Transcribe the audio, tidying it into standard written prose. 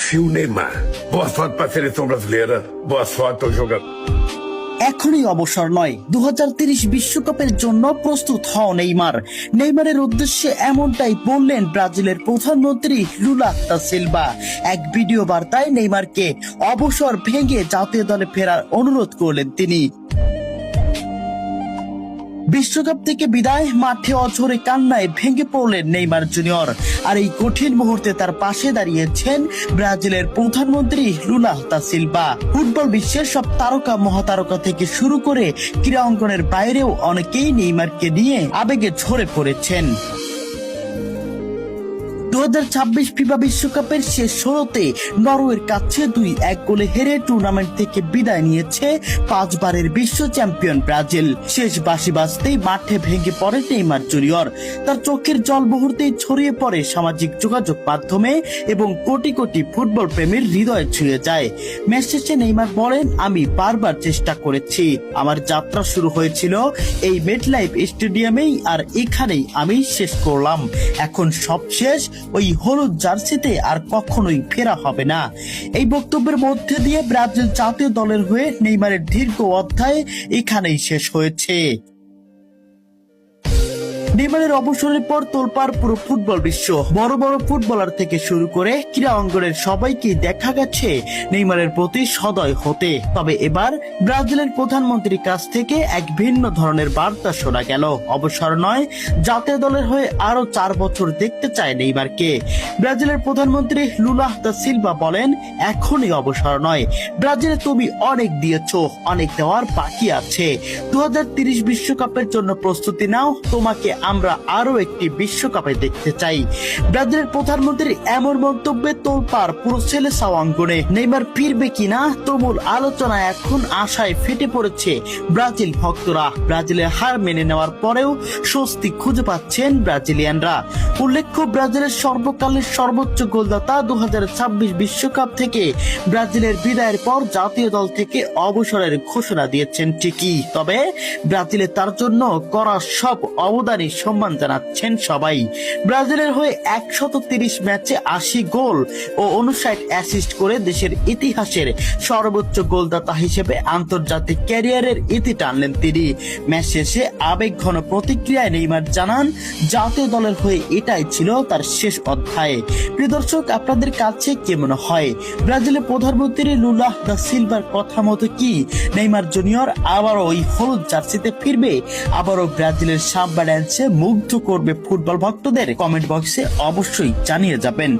Perfil Neymar. Boa sorte pra seleção brasileira. Boa sorte ao jogador. এখনই অবসর নয়, 2030 বিশ্বকাপের জন্য প্রস্তুত হও নেইমার। নেইমারের উদ্দেশ্যে এমনটাই বললেন ব্রাজিলের প্রধানমন্ত্রী লুলা দা সিলভা। এক ভিডিও বার্তায় নেইমারকে অবসর ভেঙে জাতীয় দলে ফেরার অনুরোধ করলেন তিনি। বিশ্বকাপ থেকে বিদায়, মাঠে অঝরে কান্নায় ভেঙে পড়লেন নেইমার জুনিয়র। আর এই কঠিন মুহূর্তে তার পাশে দাঁড়িয়েছেন ব্রাজিলের প্রধানমন্ত্রী লুলা দা সিলভা। ফুটবল বিশ্বের সব তারকা মহাতারকা থেকে শুরু করে ক্রীড়া অঙ্গনের বাইরেও অনেকেই নেইমারকে নিয়ে আবেগে ঝরে পড়েছেন। 2026 ফিফা বিশ্বকাপের শেষ 16তে নরওয়ের কাছে 2-1 গোলে হেরে টুর্নামেন্ট থেকে বিদায় নিয়েছে 5 বারের বিশ্ব চ্যাম্পিয়ন ব্রাজিল। শেষ বাঁশি বাজতেই মাঠে ভেঙে পড়ে নেইমার জুনিয়র। তার চোখের জল মুহূর্তেই ছড়িয়ে পড়ে সামাজিক যোগাযোগ মাধ্যমে এবং কোটি কোটি ফুটবল প্রেমীর হৃদয়ে ছুঁয়ে যায়। ম্যাচ শেষে নেইমার বলেন, আমি বারবার চেষ্টা করেছি, আমার যাত্রা শুরু হয়েছিল এই মেটলাইফ স্টেডিয়ামেই, আর এখানেই আমি শেষ করলাম। এখন সব শেষ, ওই হলুদ জার্সিতে আর কখনোই ফেরা হবে না। এই বক্তব্যের মধ্যে দিয়ে ব্রাজিল জাতীয় দলের হয়ে নেইমারের দীর্ঘ অধ্যায় এখানেই শেষ হয়েছে। নেইমারের অবসরের পর তোলপাড় পুরো ফুটবল বিশ্ব। বড় বড় ফুটবলার থেকে শুরু করে ক্রীড়া অঙ্গনের সবাইকে দেখা গেছে নেইমারের প্রতি সদয় হতে। তবে এবার ব্রাজিলের প্রধানমন্ত্রীর কাছ থেকে এক ভিন্ন ধরনের বার্তা শোনা গেল। অবসর নয়, জাতীয় দলের হয়ে আরো 4 বছর দেখতে চায় নেইমারকে। ব্রাজিলের প্রধানমন্ত্রী লুলা দা সিলভা বলেন, এখনই অবসর নয়, ব্রাজিলে তুমি অনেক দিয়েছো, অনেক দেওয়ার বাকি আছে। 2030 বিশ্বকাপের জন্য প্রস্তুতি নাও, তোমাকে আমরা আরো একটি বিশ্বকাপে দেখতে চাই। ব্রাজিলের প্রধানমন্ত্রীর এমন মন্তব্যে তোলপাড় পুরো সেলেসাও অঙ্গনে। নেইমার ফিরবে কিনা তুমুল আলোচনা এখন আশায় ফেটে পড়েছে ব্রাজিল ভক্তরা। ব্রাজিলের হার মেনে নেওয়ার পরেও স্বস্তি খুঁজে পাচ্ছেন ব্রাজিলিয়ানরা। উল্লেখ্য, ব্রাজিলের সর্বকালের সর্বোচ্চ গোলদাতা 2026 বিশ্বকাপ থেকে ব্রাজিলের বিদায়ের পর জাতীয় দল থেকে অবসরের ঘোষণা দিয়েছেন ঠিকই, তবে ব্রাজিলে তার জন্য করা সব অবদানই সম্মান জানাচ্ছেন সবাই। ব্রাজিলের হয়ে 130 ম্যাচে 80 গোল ও 59 অ্যাসিস্ট করে দেশের ইতিহাসের সর্বোচ্চ গোলদাতা হিসেবে আন্তর্জাতিক ক্যারিয়ারের ইতি টানলেন তিনি। ম্যাচ শেষে আবেগঘন প্রতিক্রিয়ায় নেইমার জানান, জাতীয় দলের হয়ে এটাই ছিল তার শেষ অধ্যায়। প্রিয় দর্শক, আপনাদের কাছে কেমন হয় ব্রাজিলের প্রধানমন্ত্রী লুলা দা সিলভার কথা মতো কি নেইমার জুনিয়র আবারও ওই হলুদ জার্সিতে ফিরবে, আবারও ব্রাজিলের সাম্বা ড্যান্সে মুগ্ধ করবে ফুটবল ভক্তদের? কমেন্ট বক্সে অবশ্যই জানিয়ে যাবেন।